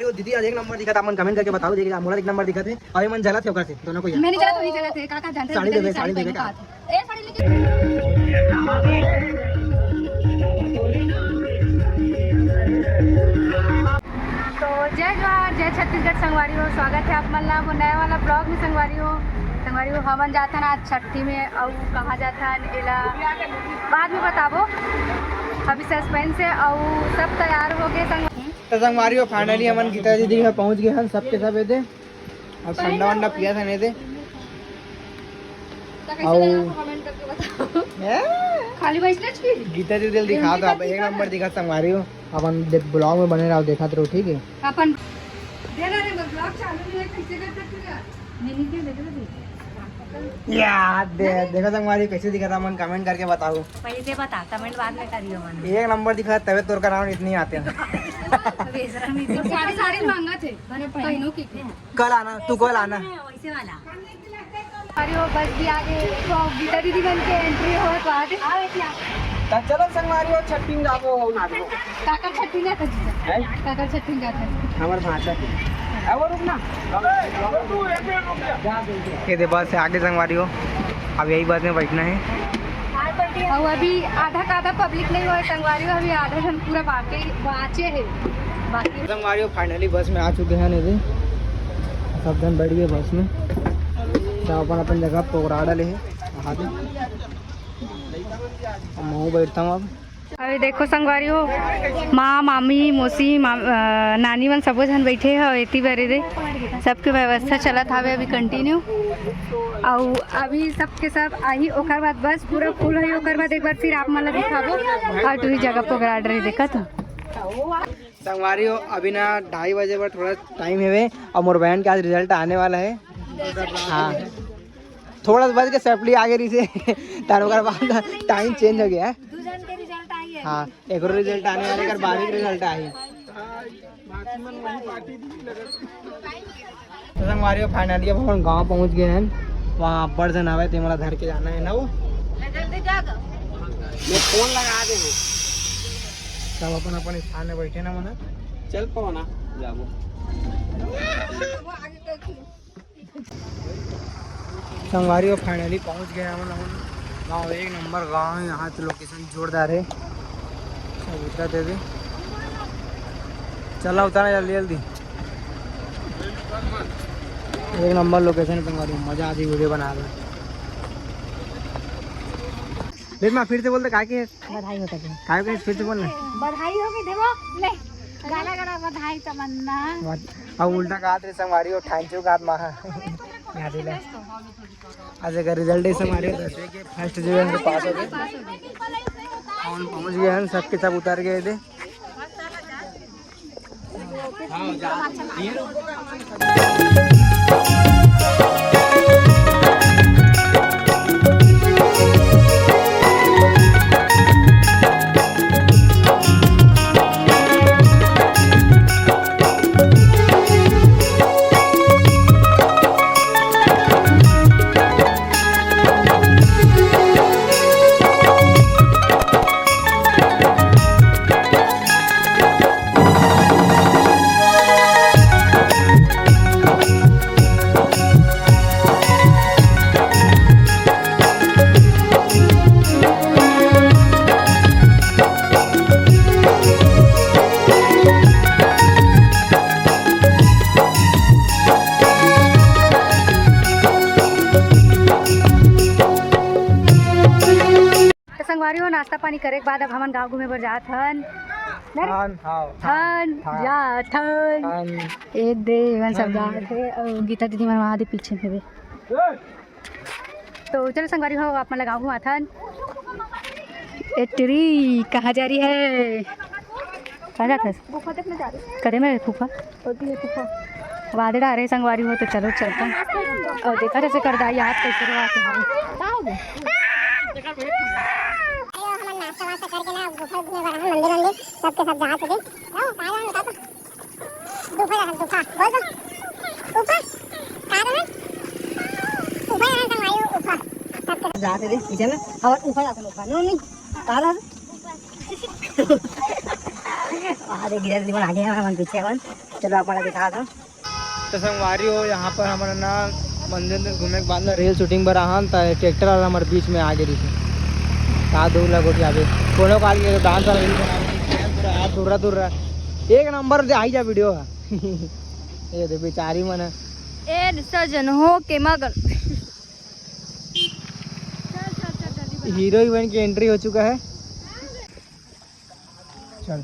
संगवारी दीदी आज एक नंबर दिखा था, अपन कमेंट करके बताओ। देखिए मोला एक नंबर दिखा थे, अभी मन जला थे ओकर से दोनों को। मैंने जला तो नहीं जला थे काका, जानते साड़ी देवे का ए साड़ी लेके। तो जय जोहार, जय छत्तीसगढ़ संगवारी हो। स्वागत है आप मन ला वो नया वाला ब्लॉग में। संगवारी हो हमन जाथन आज छठी में, और कहाँ जाथन एला बाद में बताबो। अभी सस्पेंस है और सब तैयार हो गए। तो संगवारी फाइनली हमन गीता दीदी घर पहुंच गए हैं, सबके सब दे और ठंडा वंडा पिया था नहीं दे। खाली वैष्णव की गीता दीदी दिखा दो, अब एक नंबर दिखा संगवारी हो। अपन ब्लॉग में बने रहो, देखा तो ठीक है। अपन ब्लॉग चालू है, कैसे कर सकते हैं नहीं देख यार देखो तुम्हारी कैसे दिखा था, मन कमेंट करके बताओ। पहले से बता, कमेंट बाद में करियो मन। एक नंबर दिखा, तबे तोर का नाम इतनी आते हैं। सारे महंगा थे पहनों की। कल आना, तू कल आना वैसे वाला। अरे वो बस भी आगे तो गीता दीदी बन के एंट्री हो तो आगे तो चलो संगवारी हो छठी में जाबो ना दो। काका छठी जाता है, काका छठी जाता है हमार भाषा की और रुकना ये दे बस से आगे संगवारी हो। अब यही बात में बैठना है। और अभी आधा का आधा पब्लिक नहीं हुआ संगवारी हो, अभी आधा जन पूरा बाचे है बाकी। संगवारी हो फाइनली बस में आ चुके हैं। नहीं सब जन बैठ गए बस में, तो अपन अपन जगह पकड़ा डाले है। मैं बैठता हूँ अब। अरे देखो संगवारी हो, माँ मामी मौसी नानी मन सबो जन बैठे है एती बरे दे। सबके व्यवस्था चलत हवे अभी कंटिन्यू। और अभी सबके सब आई ओकर बाद बस पूरा फुल है। ओकर बाद एक बार फिर आप मन ला दिखाबो और दूसरी जगह पकड़ा रही देखत हो संगवारी हो। अभी ना 2:30 बजे पर थोड़ा टाइम है और मोर बहन का आज रिजल्ट आने वाला है। हाँ थोड़ा बज के सेफली आगे रही से तार बाद टाइम चेंज हो गया है। हाँ एक रिजल्ट आने वाले कर 12 रिजल्ट आई। तो संगवारी हो फाइनली अब हम गाँव पहुँच गए हैं। वहाँ बड़ जन आवे तो घर के जाना है ना। वो फोन लगा दे सब अपन अपन स्थान में बैठे ना मना चल पाओ ना जाबो। संगवारी फाइनली पहुंच गए हम गाँव। एक नंबर गाँव है यहाँ, तो लोकेशन जोरदार है। सब उतरा दे दे, चला उतारा जल्दी जल्दी। एक नंबर लोकेशन संगवारी, मजा आती वीडियो बना रहे। लेकिन मैं फिर से बोलते काय के बधाई होता है, काय के फिर से बोलना बधाई होगी देखो ले गाना गाना बधाई तमन्ना। अब उल्टा कहा थे संगवारी हो थैंक यू कहा मां याद दिला। आज का रिजल्ट है संगवारी हो के फर्स्ट डिवीजन के पास हो गए और पहुंच गए हैं। सबके सब उतार गए थे। हां जा संगवारी हो नाश्ता पानी करे के बाद अब हमन गाँव घूमे बर जात हन। ए देवन सब जात है और गीता दीदी मन वहाँ दे पीछे में। तो चलो संगवारी हो आप मन गाँव घुमात हन। ए तेरी कहाँ जा रही है, कहाँ जात है? गुफा तक में जा रही। करे में फूफा होती है फूफा वादे आ रहे संगवारी हो। तो चलो चलता और देखा जैसे कर दा याद कैसे नाश्ता वास्ता करके ना गुफा में बना मंदिर मंदिर सबके सब जा चुके। गुफा बोल दो ऊपर कारण ऊपर जाते थे चल और ऊपर जाते ऊपर नहीं कारण अरे गिरा दीवार आगे है मन पीछे मन चलो आपको दिखा दो। तो संगवारी हो यहाँ पर हमारा ना मंदिर में घूमे के बाद में रेल शूटिंग पर आहान था ट्रैक्टर वाला हमारे बीच में आगे रही थी कहा दूर लगो अभी कोनो काल के डांस वाला पूरा हाथ दूर रहा एक नंबर दे आई जा वीडियो ये दे बेचारी मन ए सजन हो के मगन हीरो हीरोइन की एंट्री हो चुका है। चल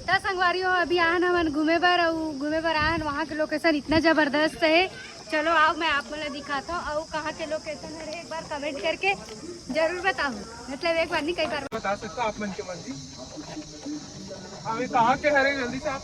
तो संगवारी हो अभी आहन हमन घूमे पर आहन वहाँ के लोकेशन इतना जबरदस्त है। चलो आओ मैं आप मला दिखाता हूँ और कहाँ के लोकेशन है एक बार कमेंट करके जरूर बताओ। मतलब एक बार नहीं कई बार बता सकता आप मन के मर्जी हमें कहाँ के हरे जल्दी से आप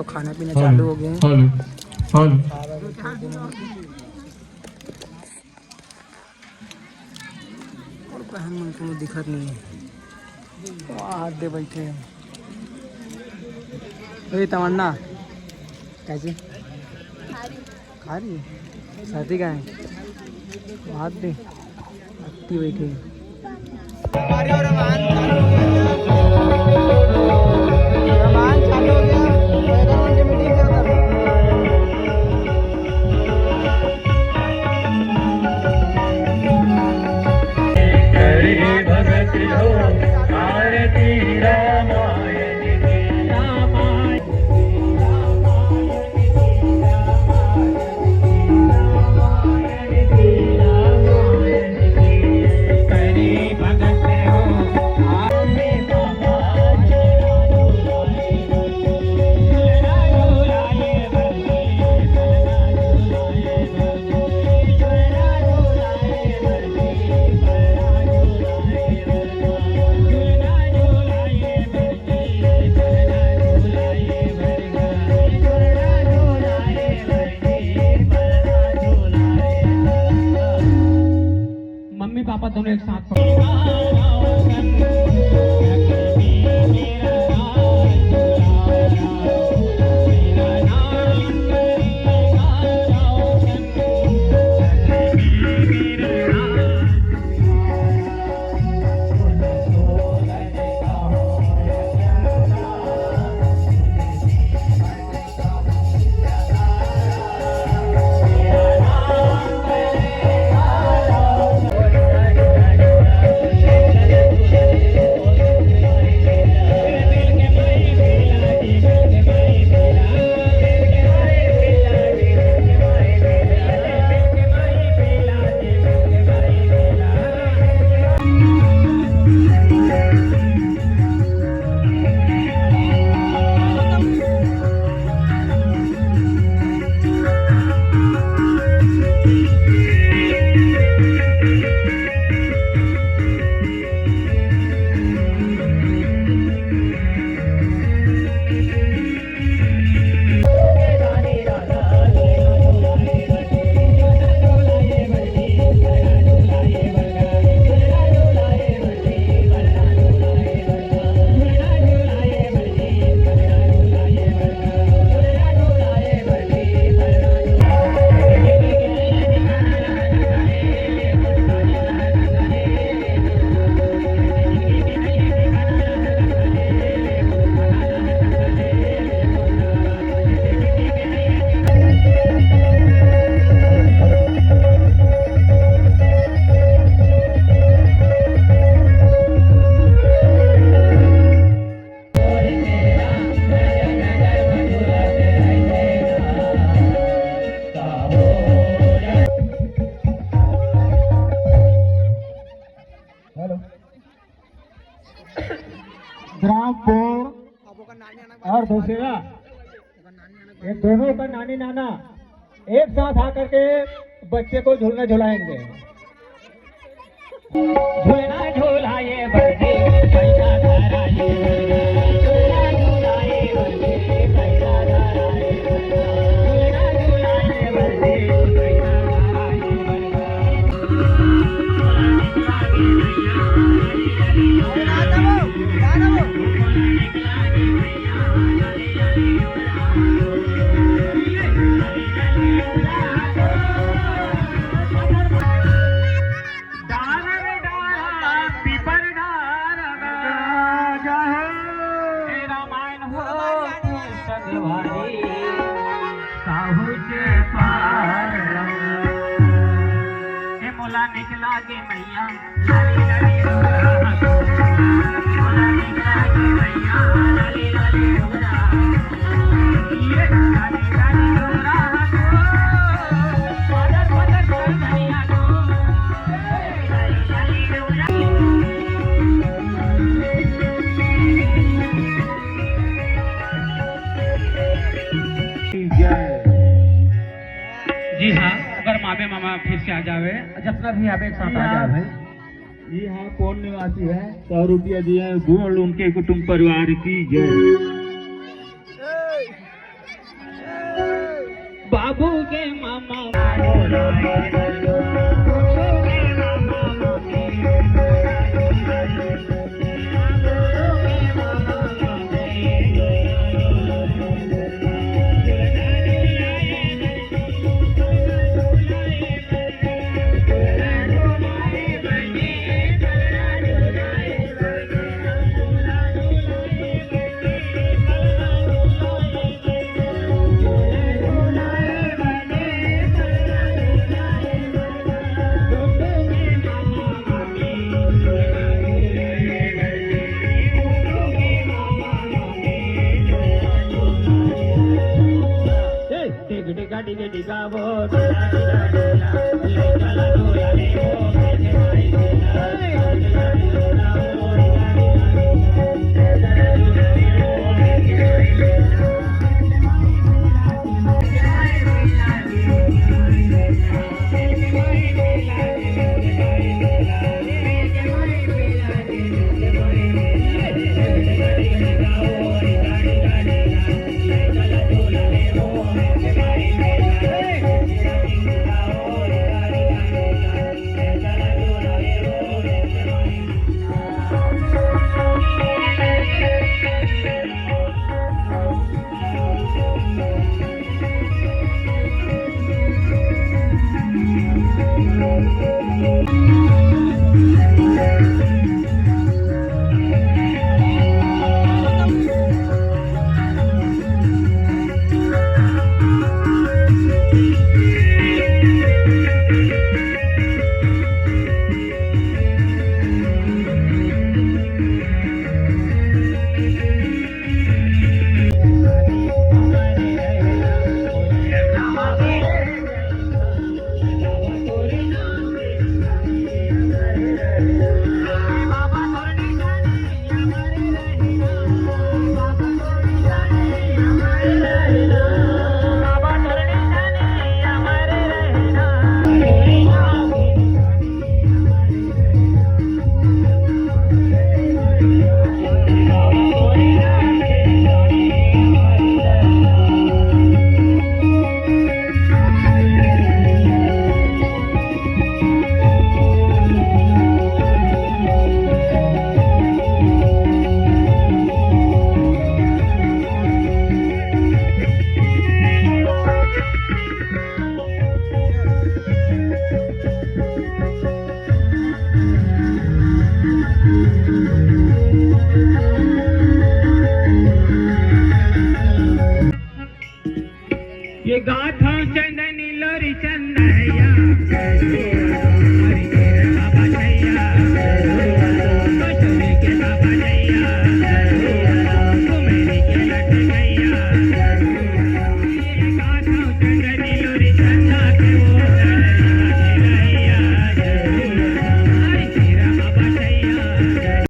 खाना पीना चालू हो गए और बहन मन को दिक्कत नहीं है हाथ दे बैठे हैं। अरे तमन्ना कैसे खा रही है सर्दी का है हाथ दे अत्ती बैठे हैं। पापा दोनों एक साथ ग्रामपुर और दूसरा ये दोनों का नानी नाना एक साथ आकर के बच्चे को झूलना झुलाएंगे। झूलना झूलाए बच्चे पैसा धराए, झूलना झूलाए बच्चे पैसा धराए, झूलना झूलाए बच्चे पैसा निकला के मैया लाली लाली मोला निकला के मैया लाली लाली ये लाली लाली डोरा पदर पदर कर धनिया को लाली लाली डोरा। जी हाँ, अगर मामे मामा फिर से आ जावे, जितना भी आप एक साथ आ जावे। जी हाँ, कौन निवासी है 100 रुपया दिया बोल उनके कुटुंब परिवार की जय। बाबू के मामा